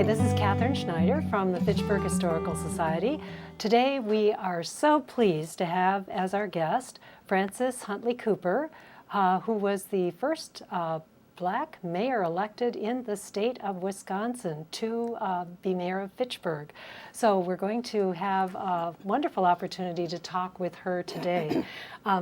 Hi, this is Schneider from the Fitchburg Historical Society. Today we are so pleased to have as our guest Frances Huntley-Cooper, who was the first Black mayor elected in the state of Wisconsin to be mayor of Fitchburg. So we're going to have a wonderful opportunity to talk with her today.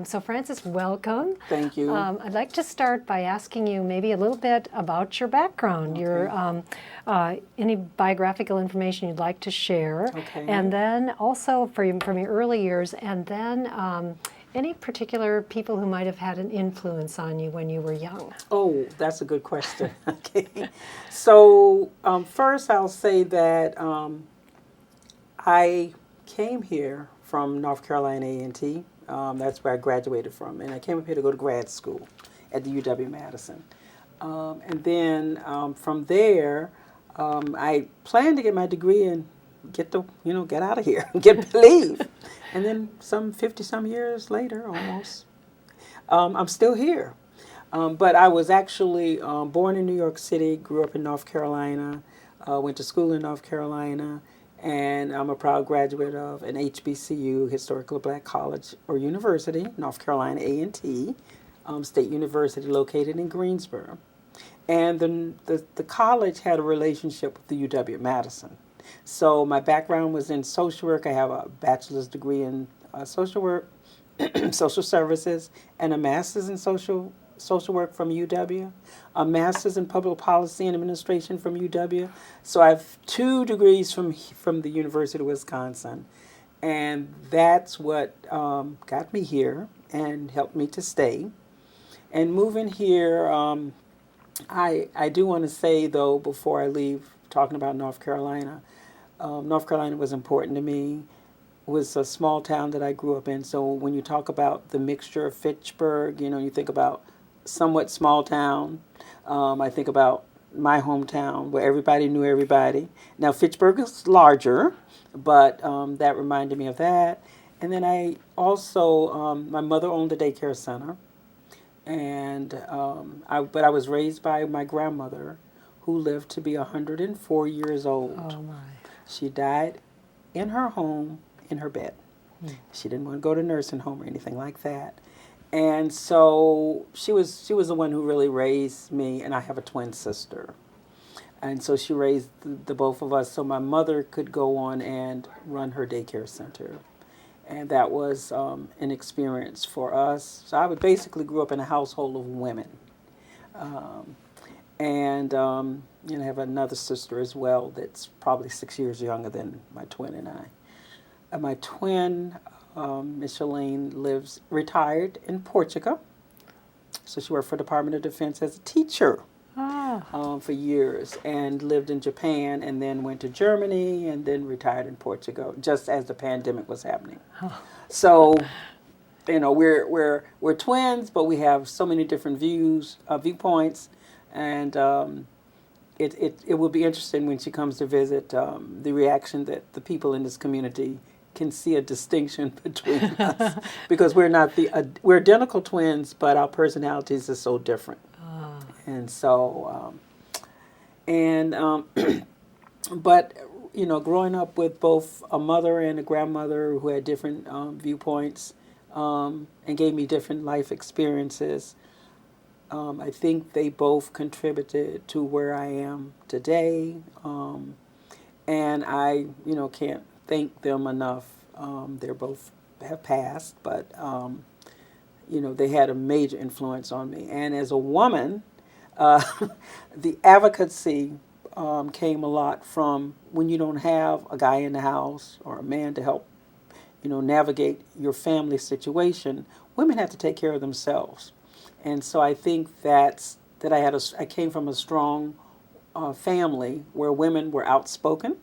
So Frances, welcome. Thank you. I'd like to start by asking you maybe a little bit about your background, Okay. any biographical information you'd like to share, Okay. and then also from your early years, and then any particular people who might have had an influence on you when you were young? Oh, that's a good question. Okay. So first I'll say that I came here from North Carolina A&T. That's where I graduated from. And I came up here to go to grad school at the UW-Madison. And then from there, I planned to get my degree and get out of here, leave. And then some 50-some years later, almost, I'm still here. But I was actually born in New York City, grew up in North Carolina, went to school in North Carolina, and I'm a proud graduate of an HBCU, Historical Black College or University, North Carolina A&T, State University located in Greensboro. And the college had a relationship with the UW-Madison. So my background was in social work. I have a bachelor's degree in social work, social services, and a master's in social work from UW, a master's in public policy and administration from UW. So I have 2 degrees from the University of Wisconsin, and that's what got me here and helped me to stay. And moving here, I do want to say, though, before I leave, talking about North Carolina, North Carolina was important to me. It was a small town that I grew up in. So when you talk about the mixture of Fitchburg, you think about somewhat small town. I think about my hometown where everybody knew everybody. Now Fitchburg is larger, but that reminded me of that. And then I also, my mother owned a daycare center. And but I was raised by my grandmother, who lived to be 104 years old. Oh my. She died in her home, in her bed. She didn't want to go to nursing home or anything like that. And so she was the one who really raised me, and I have a twin sister. And so she raised the both of us so my mother could go on and run her daycare center. And that was an experience for us. So I basically grew up in a household of women. I have another sister as well that's probably 6 years younger than my twin and I. My twin, Micheline, retired in Portugal. So she worked for the Department of Defense as a teacher for years, and lived in Japan, and then went to Germany, and then retired in Portugal just as the pandemic was happening. So, we're twins, but we have so many different viewpoints, and it will be interesting when she comes to visit, the reaction that the people in this community can see a distinction between us, because we're identical twins, but our personalities are so different. And so, but growing up with both a mother and a grandmother who had different viewpoints, and gave me different life experiences, I think they both contributed to where I am today, and I can't thank them enough. They're both have passed, but they had a major influence on me. And as a woman, the advocacy came a lot from when you don't have a guy in the house or a man to help, navigate your family situation. Women have to take care of themselves, and so I think that I came from a strong family where women were outspoken.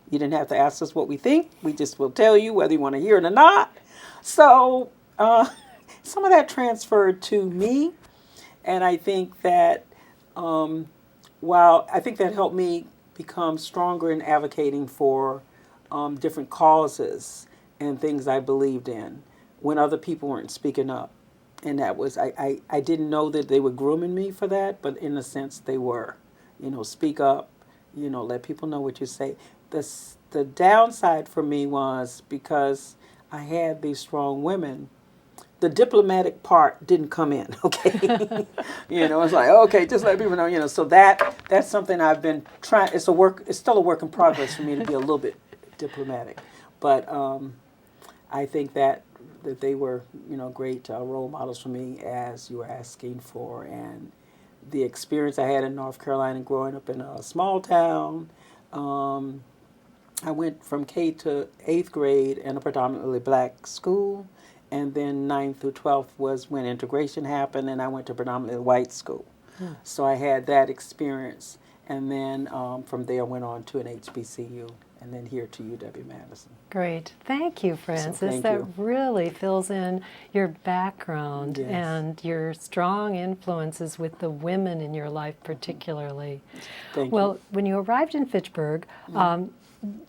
You didn't have to ask us what we think. We just will tell you whether you want to hear it or not. So some of that transferred to me, and I think that while I think that helped me become stronger in advocating for different causes and things I believed in when other people weren't speaking up. And that was, I didn't know that they were grooming me for that, but in a sense they were. Speak up, let people know what you say. The downside for me was because I had these strong women, the diplomatic part didn't come in, okay? It's like, okay, just let people know, so that's something I've been trying, it's still a work in progress for me to be a little bit diplomatic. But I think that they were, great role models for me, as you were asking for, and the experience I had in North Carolina growing up in a small town. I went from K to 8th grade in a predominantly black school, and then 9th through 12th was when integration happened, and I went to predominantly white school. So I had that experience, and then from there went on to an HBCU, and then here to UW-Madison. Great. Thank you, Francis. Thank that you. really fills in your background Yes. and your strong influences with the women in your life particularly. Thank Well, you. when you arrived in Fitchburg,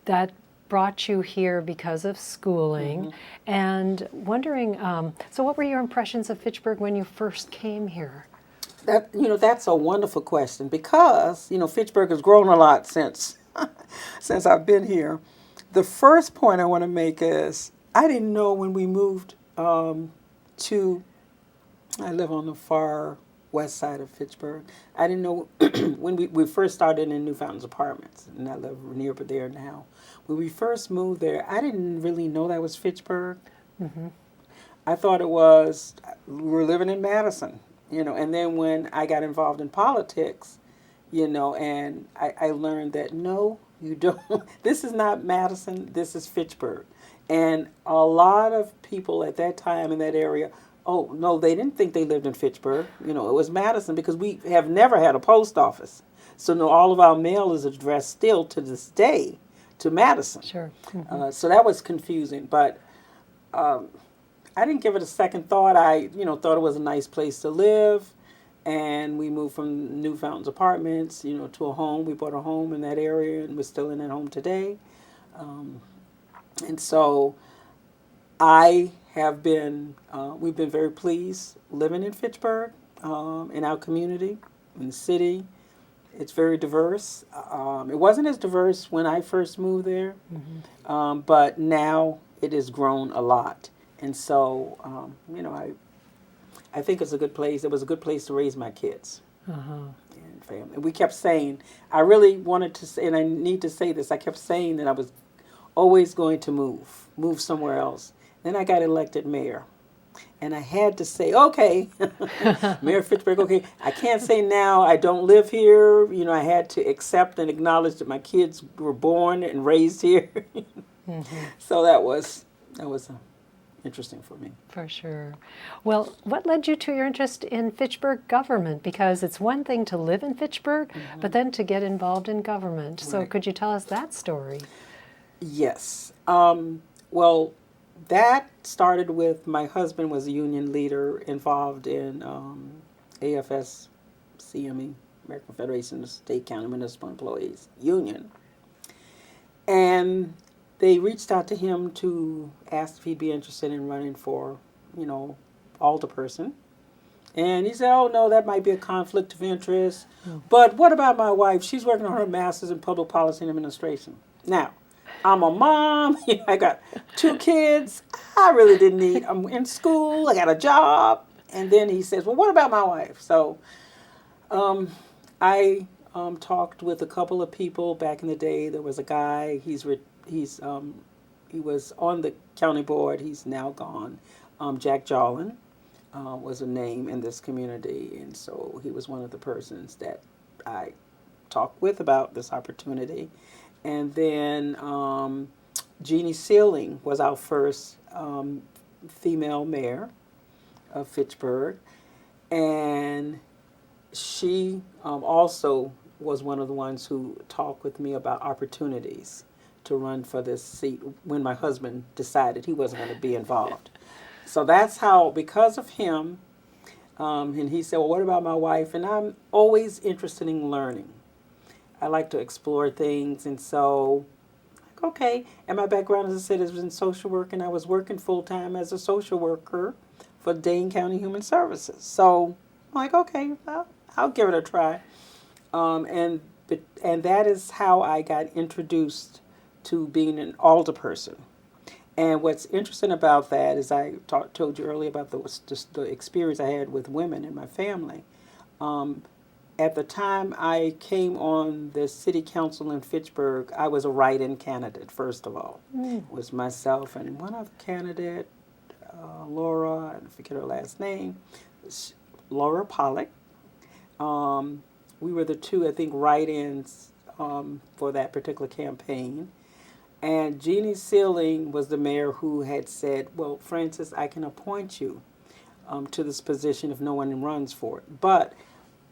that brought you here because of schooling, and wondering, so what were your impressions of Fitchburg when you first came here? That's a wonderful question, because Fitchburg has grown a lot since since I've been here. The first point I want to make is I didn't know when we moved to. I live on the far west side of Fitchburg. I didn't know when we first started in New Fountains Apartments, and I live near there now. When we first moved there, I didn't really know that was Fitchburg. I thought it was, we were living in Madison, and then when I got involved in politics, and I learned that no, you don't, this is not Madison, this is Fitchburg. And a lot of people at that time in that area, oh, no, they didn't think they lived in Fitchburg. It was Madison, because we have never had a post office. So no, all of our mail is addressed still to this day to Madison. Sure. So that was confusing, but I didn't give it a second thought. I, thought it was a nice place to live, and we moved from New Fountains Apartments, to a home. We bought a home in that area, and we're still in that home today. And so I have been, we've been very pleased living in Fitchburg, in our community, in the city. It's very diverse. It wasn't as diverse when I first moved there, but now it has grown a lot. And so, I think it's a good place. It was a good place to raise my kids and family. And we kept saying, I really wanted to say, and I need to say this, I kept saying that I was always going to move somewhere else. Then I got elected mayor. And I had to say, okay, Mayor Fitchburg, okay, I can't say now I don't live here. I had to accept and acknowledge that my kids were born and raised here. So that was interesting for me. For sure. Well, what led you to your interest in Fitchburg government? Because it's one thing to live in Fitchburg, but then to get involved in government. So Right. could you tell us that story? Yes. Well, that started with my husband was a union leader involved in AFS-CME, American Federation of State, County, Municipal Employees Union. And they reached out to him to ask if he'd be interested in running for, alderperson. And he said, oh, no, that might be a conflict of interest. But what about my wife? She's working on her master's in public policy and administration. Now, I'm a mom. I got 2 kids. I really didn't need, I'm in school. I got a job. And then he says, well, what about my wife? So I talked with a couple of people back in the day. There was a guy, he was on the county board. He's now gone. Jack Jolin was a name in this community. And so he was one of the persons that I talked with about this opportunity. And then Jeannie Sealing was our first female mayor of Fitchburg. And she also was one of the ones who talked with me about opportunities to run for this seat when my husband decided he wasn't going to be involved. So that's how, because of him, and he said, well, what about my wife? And I'm always interested in learning. I like to explore things, and so, okay. And my background, as I said, is in social work, and I was working full-time as a social worker for Dane County Human Services. So I'm like, okay, I'll give it a try. And and that is how I got introduced to being an alderperson. And what's interesting about that is told you earlier about just the experience I had with women in my family. At the time I came on the city council in Fitchburg, I was a write-in candidate, first of all. It was myself and one other candidate, Laura, I forget her last name, Laura Pollock. We were the two, I think, write-ins for that particular campaign. And Jeannie Sealing was the mayor who had said, well, Frances, I can appoint you to this position if no one runs for it. But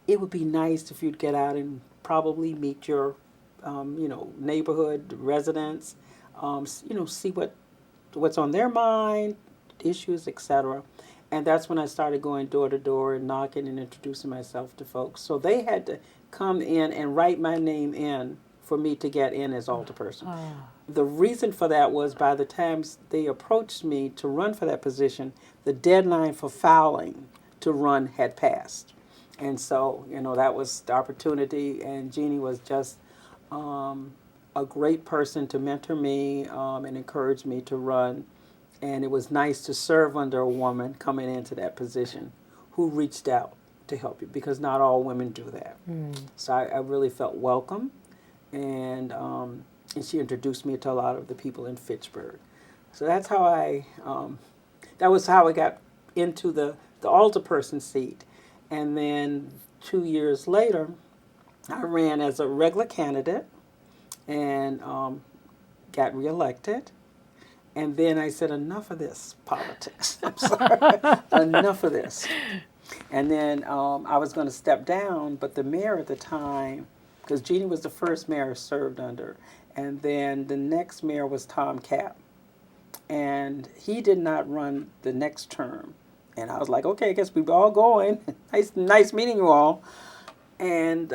it would be nice if you'd get out and probably meet your, neighborhood residents, see what's on their mind, issues, etc. And that's when I started going door to door and knocking and introducing myself to folks. So they had to come in and write my name in for me to get in as alderperson. The reason for that was by the time they approached me to run for that position, the deadline for filing to run had passed. And so, that was the opportunity, and Jeannie was just a great person to mentor me and encourage me to run. And it was nice to serve under a woman coming into that position who reached out to help you, because not all women do that. So I really felt welcome, and she introduced me to a lot of the people in Fitchburg. So that's how that was how I got into the alderperson seat. And then 2 years later, I ran as a regular candidate and got reelected. And then I said, enough of this politics. I'm sorry. Enough of this. And then I was going to step down, but the mayor at the time, because Jeannie was the first mayor I served under, and then the next mayor was Tom Capp. And he did not run the next term. And I was like, okay, I guess we're all going. Nice meeting you all. And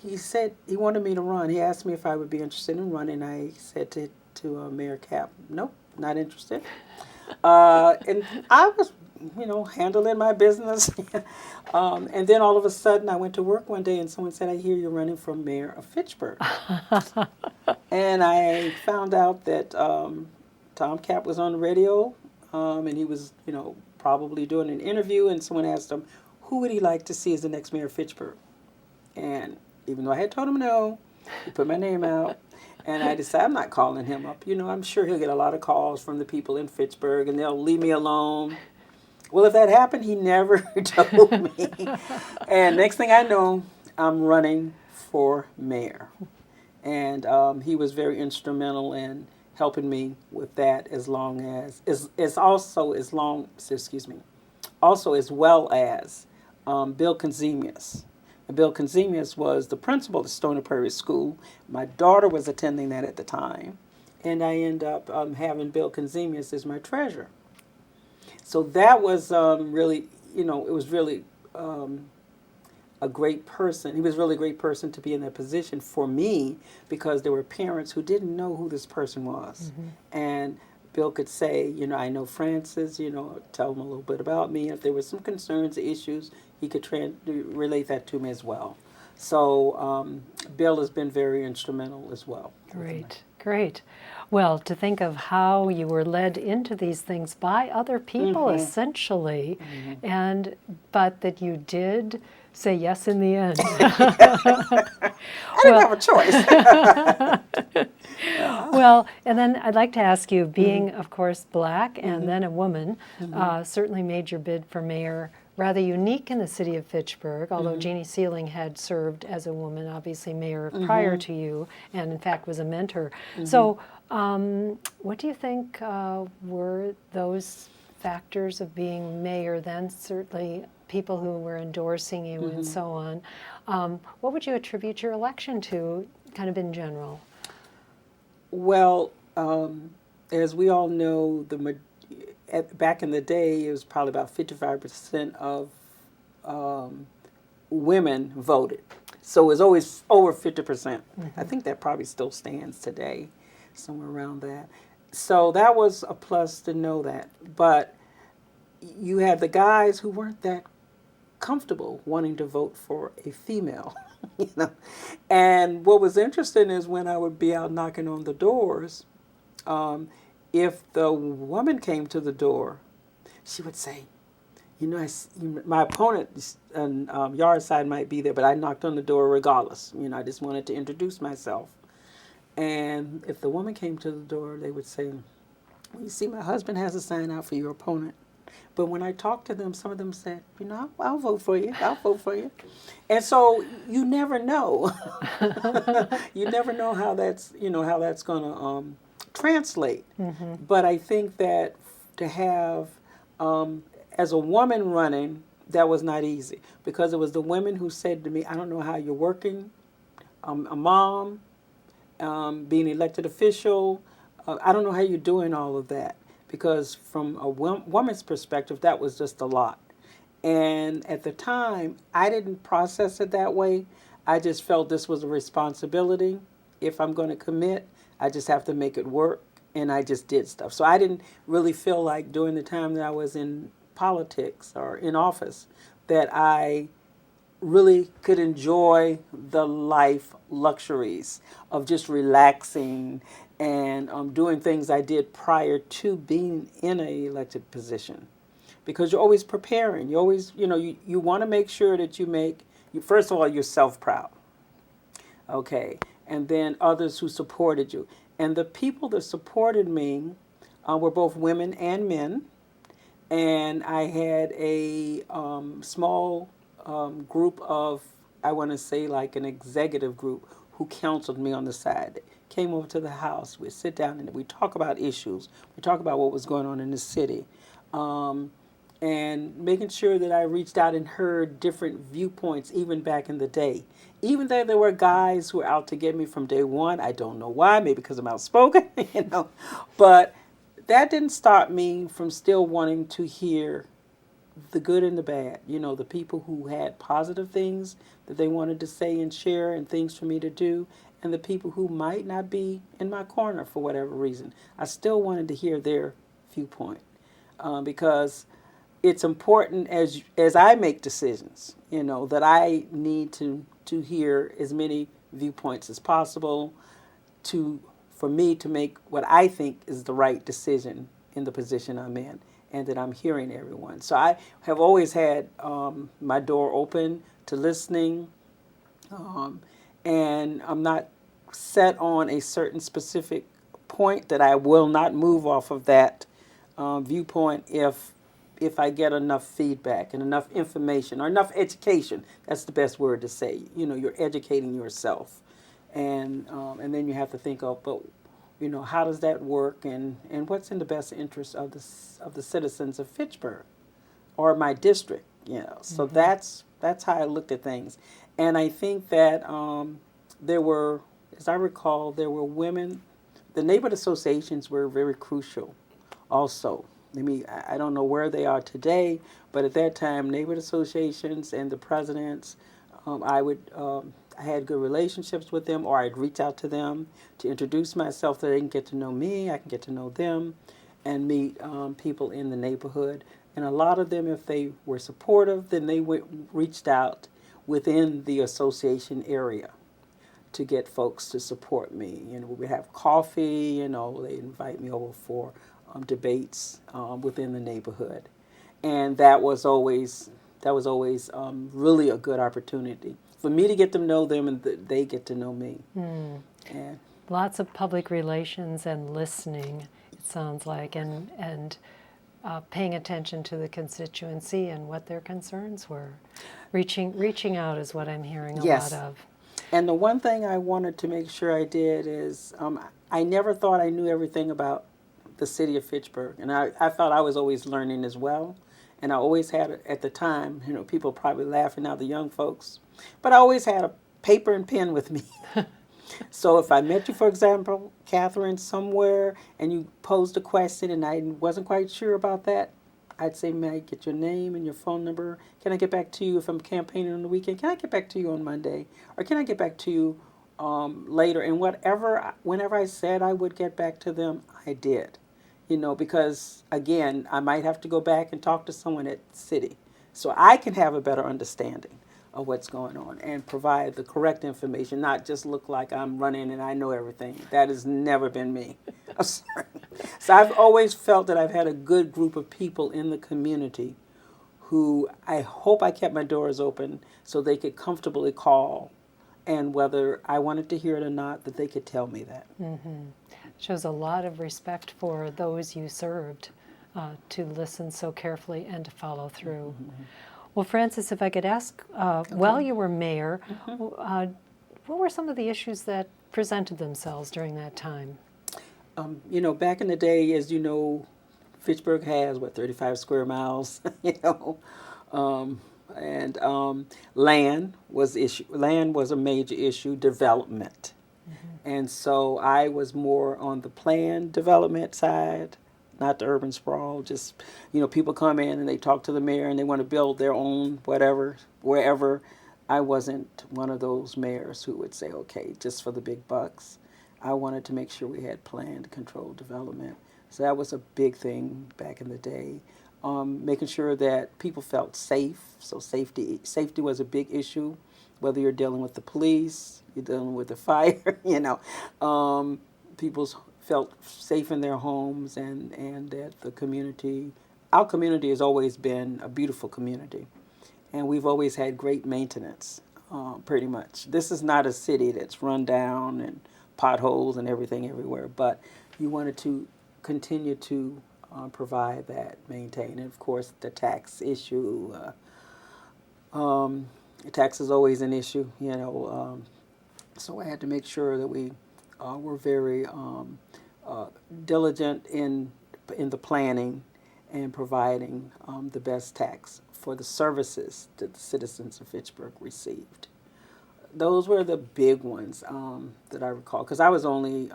he said he wanted me to run. He asked me if I would be interested in running. I said to Mayor Capp, nope, not interested. And I was, handling my business. And then all of a sudden I went to work one day and someone said, I hear you're running for mayor of Fitchburg. And I found out that Tom Capp was on the radio and he was, probably doing an interview, and someone asked him, who would he like to see as the next mayor of Fitchburg? And even though I had told him no, he put my name out, and I decided I'm not calling him up. I'm sure he'll get a lot of calls from the people in Fitchburg, and they'll leave me alone. Well, if that happened, he never told me. And next thing I know, I'm running for mayor. And he was very instrumental in helping me with that, as well as Bill Conzemius. And Bill Conzemius was the principal at Stony Prairie School. My daughter was attending that at the time, and I ended up having Bill Conzemius as my treasurer. So that was really, it was really a great person. He was really a great person to be in that position for me, because there were parents who didn't know who this person was. And Bill could say, I know Frances, tell them a little bit about me. If there were some concerns, issues, he could relate that to me as well. So Bill has been very instrumental as well. Great. Well, to think of how you were led into these things by other people, essentially, but that you did say yes in the end. I didn't have a choice. Well, and then I'd like to ask you, being, of course, black and then a woman, certainly made your bid for mayor rather unique in the city of Fitchburg, although Jeannie Sealing had served as a woman, obviously mayor prior to you, and in fact was a mentor. So what do you think were those factors of being mayor then? Certainly people who were endorsing you and so on. What would you attribute your election to, kind of in general? Well, as we all know, back in the day, it was probably about 55% of women voted. So it was always over 50%. I think that probably still stands today, somewhere around that. So that was a plus to know that. But you had the guys who weren't that comfortable wanting to vote for a female. you know. And what was interesting is when I would be out knocking on the doors, if the woman came to the door, she would say, you know, my opponent's yard side might be there, but I knocked on the door regardless. You know, I just wanted to introduce myself. And if the woman came to the door, they would say, well, you see, my husband has a sign out for your opponent. But when I talked to them, some of them said, you know, I'll vote for you. I'll vote for you. And so you never know. You never know how that's, you know, how that's going to translate. Mm-hmm. But I think that to have, as a woman running, that was not easy because it was the women who said to me, I don't know how you're working, a mom, being elected official. I don't know how you're doing all of that because from a woman's perspective, that was just a lot. And at the time, I didn't process it that way. I just felt this was a responsibility. If I'm going to commit, I just have to make it work. And I just did stuff. So I didn't really feel like during the time that I was in politics or in office that I really could enjoy the life luxuries of just relaxing and doing things I did prior to being in an elected position. Because you're always preparing. You always, you know, you want to make sure that first of all, yourself proud. Okay. And then others who supported you. And the people that supported me were both women and men. And I had a small group of, I want to say like an executive group who counseled me on the side. They came over to the house. We'd sit down and we talk about issues. We talk about what was going on in the city. And making sure that I reached out and heard different viewpoints even back in the day. Even though there were guys who were out to get me from day one. I don't know why, maybe because I'm outspoken, you know. But that didn't stop me from still wanting to hear the good and the bad. You know, the people who had positive things that they wanted to say and share and things for me to do, and the people who might not be in my corner for whatever reason. I still wanted to hear their viewpoint because it's important as I make decisions, you know, that I need to hear as many viewpoints as possible for me to make what I think is the right decision in the position I'm in, and that I'm hearing everyone. So I have always had my door open to listening, and I'm not set on a certain specific point that I will not move off of that viewpoint if I get enough feedback and enough information or enough education. That's the best word to say. You know, you're educating yourself. And then you have to think of, but, you know, how does that work and what's in the best interest of the citizens of Fitchburg or my district, you know. So that's how I looked at things. And I think that there were, as I recall, there were women, the neighborhood associations were very crucial also. I mean, I don't know where they are today, but at that time, neighborhood associations and the presidents, I had good relationships with them, or I'd reach out to them to introduce myself so they can get to know me, I can get to know them, and meet people in the neighborhood. And a lot of them, if they were supportive, then they reached out within the association area to get folks to support me. You know, we have coffee, you know, they invite me over for debates within the neighborhood. And that was always really a good opportunity for me to get to know them and they get to know me. And lots of public relations and listening, it sounds like, and paying attention to the constituency and what their concerns were. Reaching out is what I'm hearing a yes. lot of. And the one thing I wanted to make sure I did is I never thought I knew everything about the city of Fitchburg. And I thought I was always learning as well. And I always had, at the time, you know, people probably laughing now, the young folks, but I always had a paper and pen with me. So if I met you, for example, Catherine, somewhere, and you posed a question and I wasn't quite sure about that, I'd say, may I get your name and your phone number? Can I get back to you if I'm campaigning on the weekend? Can I get back to you on Monday? Or can I get back to you later? And whenever I said I would get back to them, I did. You know, because, again, I might have to go back and talk to someone at the city so I can have a better understanding of what's going on and provide the correct information, not just look like I'm running and I know everything. That has never been me. I'm sorry. So I've always felt that I've had a good group of people in the community who I hope I kept my doors open so they could comfortably call, and whether I wanted to hear it or not, that they could tell me that. Shows a lot of respect for those you served, to listen so carefully and to follow through. Well, Frances, if I could ask, while you were mayor, what were some of the issues that presented themselves during that time? You know, back in the day, as you know, Fitchburg has, 35 square miles, and land was a major issue, development. And so I was more on the planned development side, not the urban sprawl. Just, people come in and they talk to the mayor and they want to build their own whatever, wherever. I wasn't one of those mayors who would say, okay, just for the big bucks. I wanted to make sure we had planned, controlled development. So that was a big thing back in the day. Making sure that people felt safe. So safety was a big issue, whether you're dealing with the police, you're dealing with the fire, people felt safe in their homes, and that our community has always been a beautiful community. And we've always had great maintenance, pretty much. This is not a city that's run down and potholes and everything everywhere, but you wanted to continue to provide that, maintain. And of course, the tax issue. Tax is always an issue, so I had to make sure that we were very diligent in the planning and providing the best tax for the services that the citizens of Fitchburg received. Those were the big ones that I recall, because I was only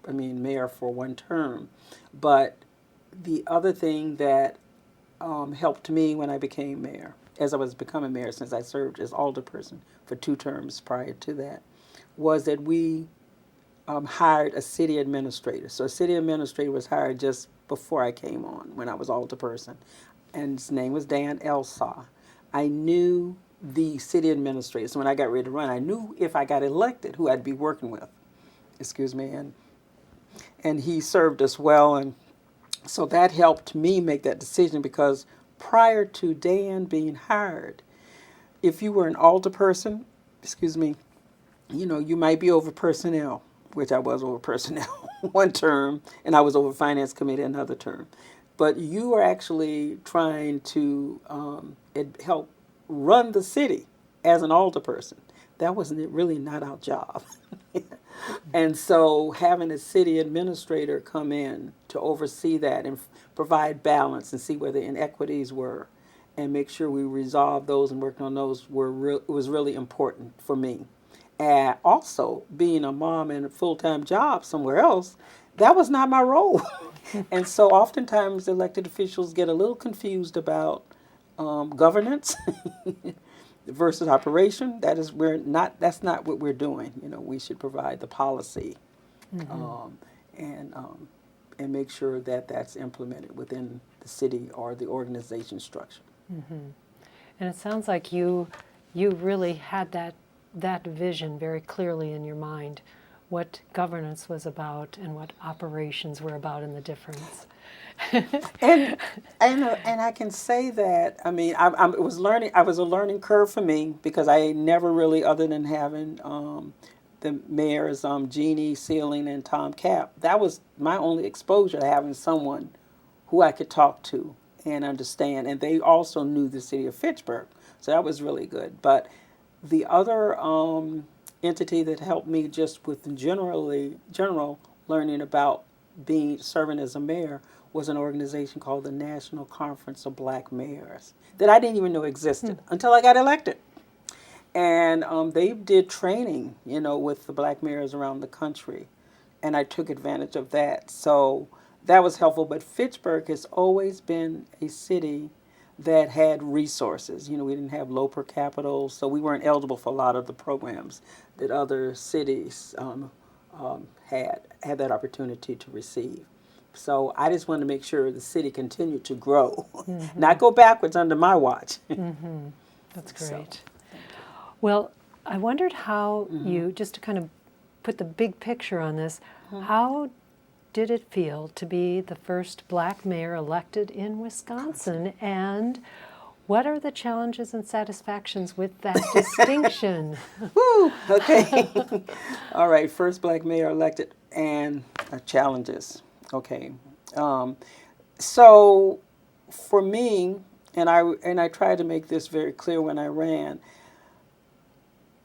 mayor for one term. But the other thing that helped me when I became mayor, as I was becoming mayor, since I served as alderperson for 2 terms prior to that, was that we hired a city administrator. So a city administrator was hired just before I came on, when I was alderperson, and his name was Dan Elsaw. I knew the city administrator, so when I got ready to run, I knew if I got elected who I'd be working with. And he served us well, and so that helped me make that decision, because prior to Dan being hired, if you were an alderperson, you might be over personnel, which I was over personnel one term, and I was over finance committee another term. But you were actually trying to help run the city as an alderperson. That wasn't really not our job. And so having a city administrator come in to oversee that and provide balance and see where the inequities were and make sure we resolved those and worked on those was really important for me. And also, being a mom in a full-time job somewhere else, that was not my role. And so oftentimes elected officials get a little confused about governance versus operation. That's not what we're doing. We should provide the policy and make sure that that's implemented within the city or the organization structure. And it sounds like you really had that vision very clearly in your mind, what governance was about and what operations were about, and the difference. and I can say that, it was a learning curve for me, because I never really, other than having the mayors, Jeannie Sealing and Tom Capp, that was my only exposure to having someone who I could talk to and understand. And they also knew the city of Fitchburg, so that was really good. But the other entity that helped me just with general learning about serving as a mayor was an organization called the National Conference of Black Mayors that I didn't even know existed until I got elected. And they did training, with the black mayors around the country, and I took advantage of that. So that was helpful. But Fitchburg has always been a city that had resources. We didn't have low per capita, so we weren't eligible for a lot of the programs that other cities had that opportunity to receive. So I just wanted to make sure the city continued to grow, not go backwards under my watch. That's So, great. Well, I wondered how you, just to kind of put the big picture on this, how did it feel to be the first black mayor elected in Wisconsin? And what are the challenges and satisfactions with that distinction? woo, okay. All right, first black mayor elected and challenges. Okay. So for me, and I tried to make this very clear when I ran,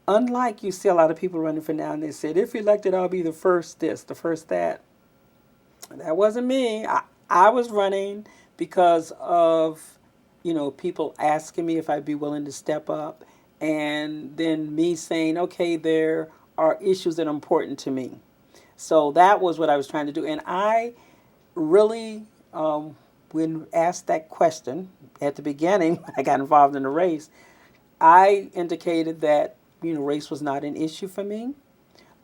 unlike you see a lot of people running for now and they said, if elected, I'll be the first this, the first that. That wasn't me. I was running because of, people asking me if I'd be willing to step up, and then me saying, okay, there are issues that are important to me. So that was what I was trying to do. And I really, when asked that question at the beginning, when I got involved in the race, I indicated that, race was not an issue for me.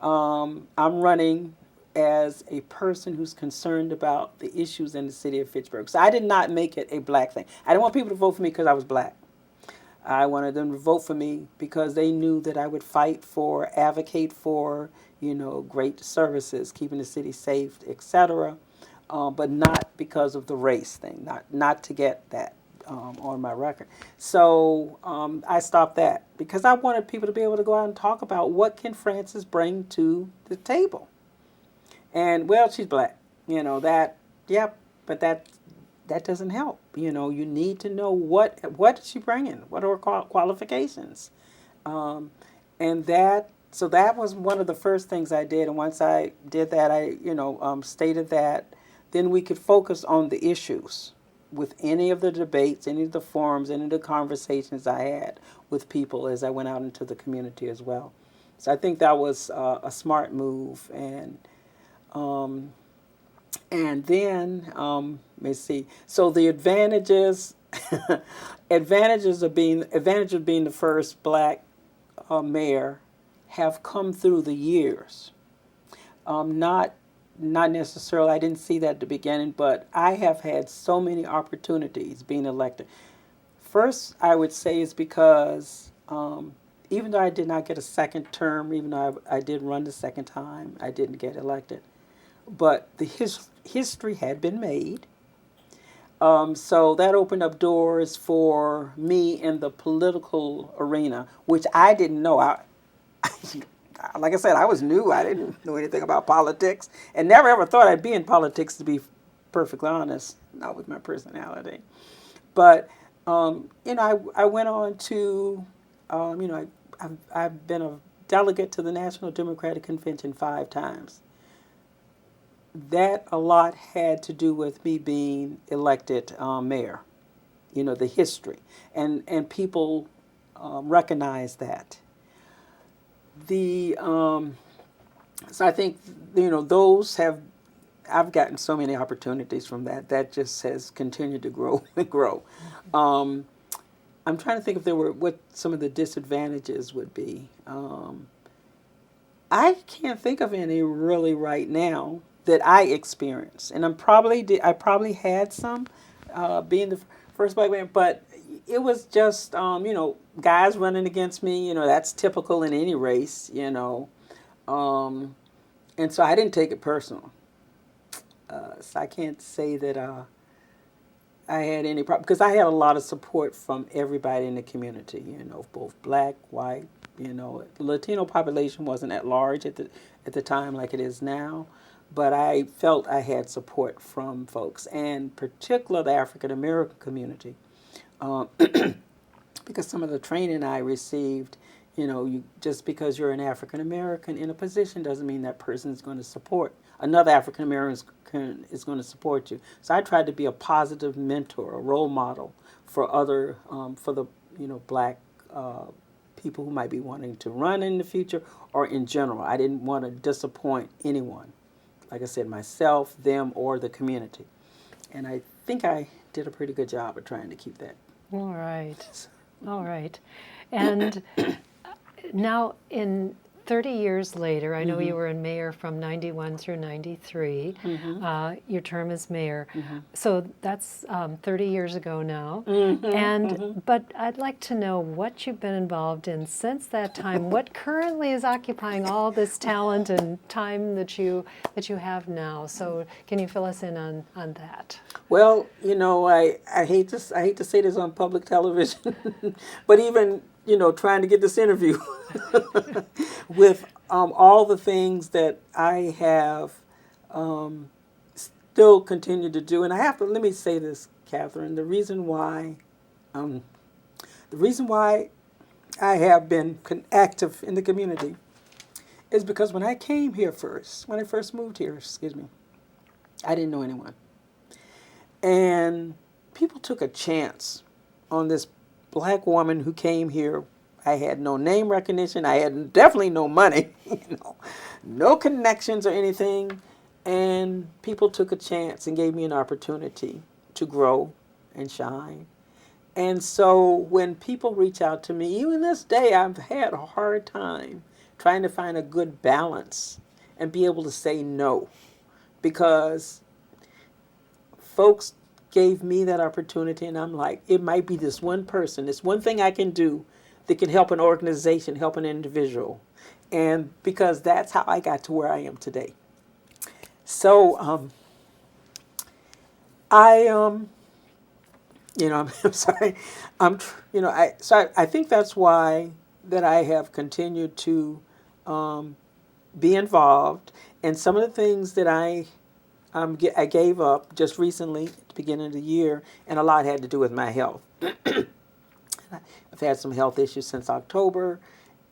I'm running as a person who's concerned about the issues in the city of Fitchburg. So I did not make it a black thing. I didn't want people to vote for me because I was black. I wanted them to vote for me because they knew that I would fight for, advocate for, great services, keeping the city safe, etc. But not because of the race thing, not to get that on my record. So I stopped that because I wanted people to be able to go out and talk about what can Frances bring to the table. And well, she's black, but that doesn't help. You need to know what is she bringing, what are her qualifications, and so that was one of the first things I did. And once I did that, I stated that, then we could focus on the issues with any of the debates, any of the forums, any of the conversations I had with people as I went out into the community as well. So I think that was a smart move. And then, let's see. So the advantages, advantage of being the first black mayor, have come through the years. Not necessarily. I didn't see that at the beginning, but I have had so many opportunities being elected. First, I would say is because even though I did not get a second term, even though I did run the second time, I didn't get elected. But the history had been made. So that opened up doors for me in the political arena, which I didn't know. Like I said, I was new. I didn't know anything about politics and never ever thought I'd be in politics, to be perfectly honest, not with my personality. But, I went on to, I've been a delegate to the National Democratic Convention 5 times. That a lot had to do with me being elected mayor, the history. And people recognize that. So I think, those I've gotten so many opportunities from that. That just has continued to grow and grow. I'm trying to think if what some of the disadvantages would be. I can't think of any really right now that I experienced, and I probably had some being the first black man, but it was just guys running against me. That's typical in any race. And so I didn't take it personal. So I can't say that I had any problem because I had a lot of support from everybody in the community. Both black, white. The Latino population wasn't at large at the time like it is now. But I felt I had support from folks, and particularly the African American community, because some of the training I received, just because you're an African American in a position doesn't mean that person is going to support another African American is going to support you. So I tried to be a positive mentor, a role model for other for the black people who might be wanting to run in the future or in general. I didn't want to disappoint anyone. Like I said, myself, them, or the community. And I think I did a pretty good job of trying to keep that. All right. And now in 30 years later, I know you were in mayor from 91 through 93, your term as mayor. So that's 30 years ago now. But I'd like to know what you've been involved in since that time. What currently is occupying all this talent and time that you have now? So can you fill us in on that? Well, I hate to say this on public television, but even trying to get this interview with all the things that I have still continued to do, and let me say this, Catherine, the reason why I have been active in the community is because when I first moved here, I didn't know anyone. And people took a chance on this black woman who came here. I had no name recognition. I had definitely no money, no connections or anything. And people took a chance and gave me an opportunity to grow and shine. And so when people reach out to me, even this day, I've had a hard time trying to find a good balance and be able to say no, because folks gave me that opportunity, and I'm like, it might be this one person, this one thing I can do that can help an organization, help an individual. And because that's how I got to where I am today. So I'm sorry. I think that's why that I have continued to be involved. And some of the things that I gave up just recently at the beginning of the year, and a lot had to do with my health. I've had some health issues since October,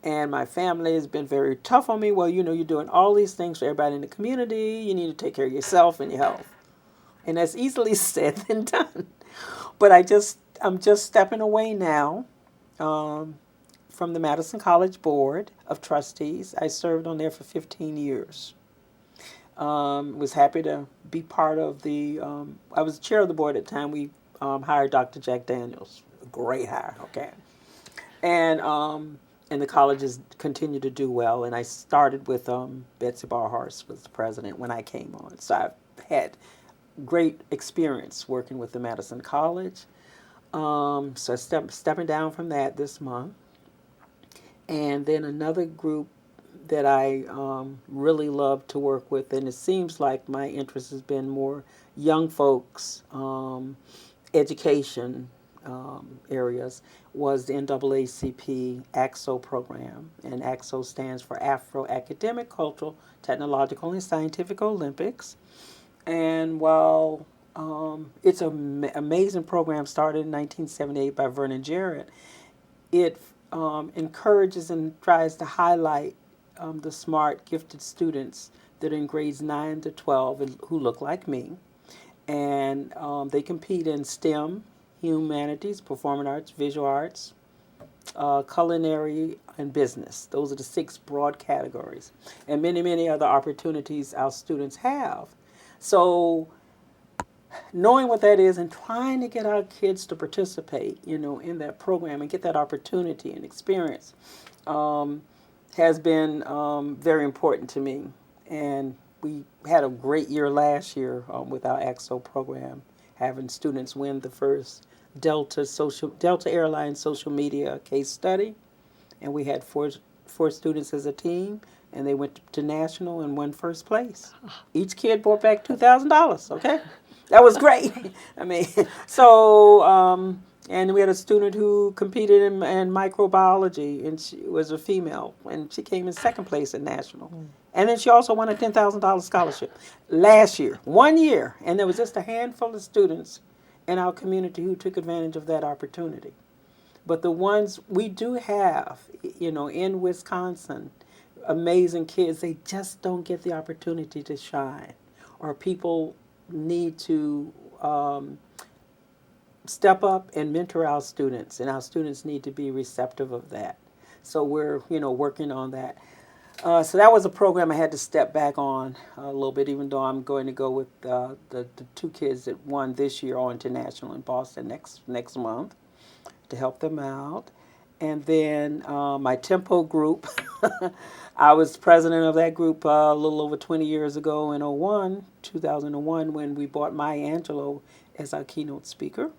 and my family has been very tough on me. Well, you're doing all these things for everybody in the community. You need to take care of yourself and your health. And that's easily said than done. But I'm just stepping away now from the Madison College Board of Trustees. I served on there for 15 years. Was happy to be part of I was chair of the board at the time. We hired Dr. Jack Daniels, a great hire, okay. And the colleges continue to do well. And I started with Betsy Barhorst was the president when I came on. So I've had great experience working with the Madison College. So stepping down from that this month. And then another group that I really love to work with, and it seems like my interest has been more young folks, education areas, was the NAACP AXO program. And AXO stands for Afro Academic, Cultural, Technological, and Scientific Olympics. And while it's an amazing program started in 1978 by Vernon Jarrett, it encourages and tries to highlight the smart, gifted students that are in grades 9 to 12 and who look like me. And they compete in STEM, humanities, performing arts, visual arts, culinary, and business. Those are the 6 broad categories. And many, many other opportunities our students have. So knowing what that is and trying to get our kids to participate, in that program and get that opportunity and experience has been very important to me. And we had a great year last year with our AXO program, having students win the first Delta Airlines social media case study. And we had four students as a team, and they went to national and won first place. Each kid brought back $2,000, okay? That was great. And we had a student who competed in microbiology, and she was a female, and she came in second place at national. And then she also won a $10,000 scholarship last year, 1 year. And there was just a handful of students in our community who took advantage of that opportunity. But the ones we do have, in Wisconsin, amazing kids, they just don't get the opportunity to shine. Or people need to step up and mentor our students, and our students need to be receptive of that. So we're, working on that. So that was a program I had to step back on a little bit, even though I'm going to go with the 2 kids that won this year on to national in Boston next month to help them out. And then my tempo group, I was president of that group a little over 20 years ago in 2001, when we brought Maya Angelou as our keynote speaker.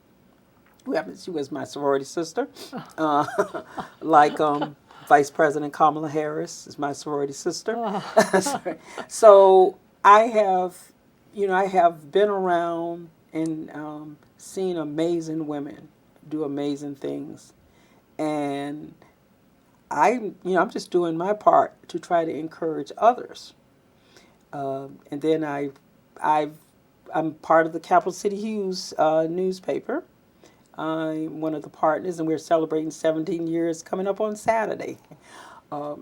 She was my sorority sister. Uh, like Vice President Kamala Harris is my sorority sister. Oh. So I have, I have been around and seen amazing women do amazing things. And I'm just doing my part to try to encourage others. And then I'm part of the Capital City Hughes newspaper. I'm one of the partners, and we're celebrating 17 years coming up on Saturday.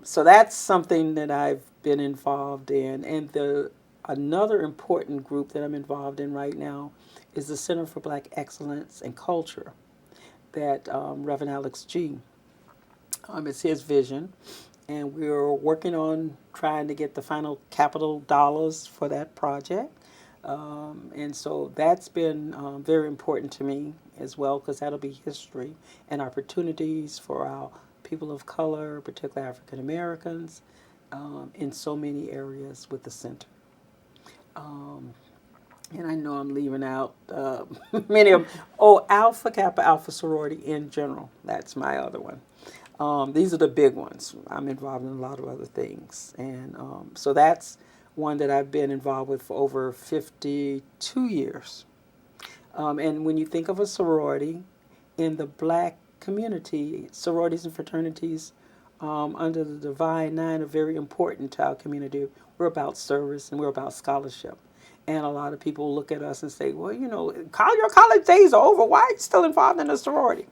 So that's something that I've been involved in. And another important group that I'm involved in right now is the Center for Black Excellence and Culture that Reverend Alex G. It's his vision, and we're working on trying to get the final capital dollars for that project. And so that's been very important to me as well, because that'll be history and opportunities for our people of color, particularly African Americans, in so many areas with the center. And I know I'm leaving out many of them. Oh, Alpha Kappa Alpha sorority in general. That's my other one. These are the big ones. I'm involved in a lot of other things. And so that's one that I've been involved with for over 52 years. And when you think of a sorority, in the black community, sororities and fraternities under the Divine Nine are very important to our community. We're about service and we're about scholarship. And a lot of people look at us and say, well, your college days are over. Why are you still involved in a sorority?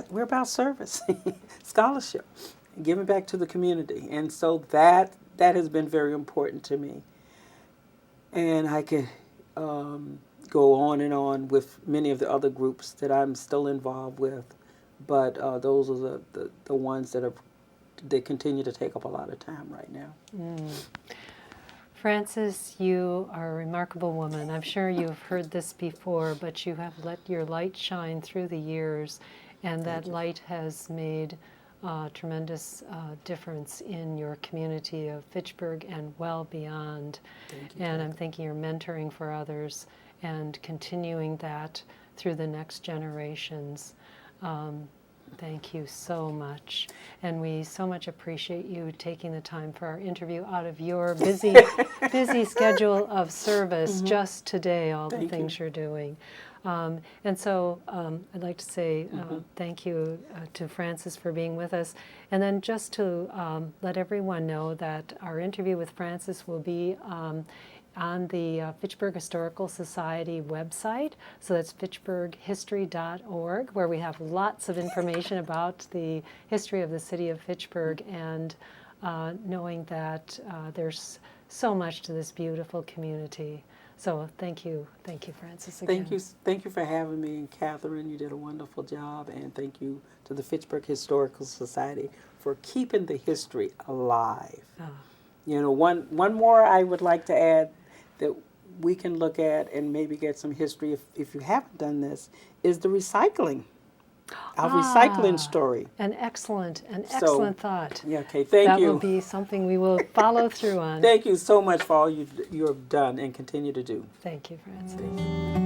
We're about service, scholarship, and giving back to the community. And so that has been very important to me. And I could go on and on with many of the other groups that I'm still involved with. But those are the ones that continue to take up a lot of time right now. Mm. Frances, you are a remarkable woman. I'm sure you've heard this before, but you have let your light shine through the years, and that light has made a tremendous difference in your community of Fitchburg and well beyond. And I'm thinking you're mentoring for others and continuing that through the next generations. Thank you so much. And we so much appreciate you taking the time for our interview out of your busy schedule of service just today, all the things you're doing. And so I'd like to say thank you to Frances for being with us. And then just to let everyone know that our interview with Frances will be on the Fitchburg Historical Society website. So that's fitchburghistory.org, where we have lots of information about the history of the city of Fitchburg, and knowing that there's so much to this beautiful community. So thank you, Frances, again. Thank you for having me, and Catherine, you did a wonderful job, and thank you to the Fitchburg Historical Society for keeping the history alive. Oh. One more I would like to add that we can look at and maybe get some history, if you haven't done this, is the recycling. Our recycling story. An excellent thought. Yeah, okay, thank you. That will be something we will follow through on. Thank you so much for all you have done and continue to do. Thank you, Frances. Thank you.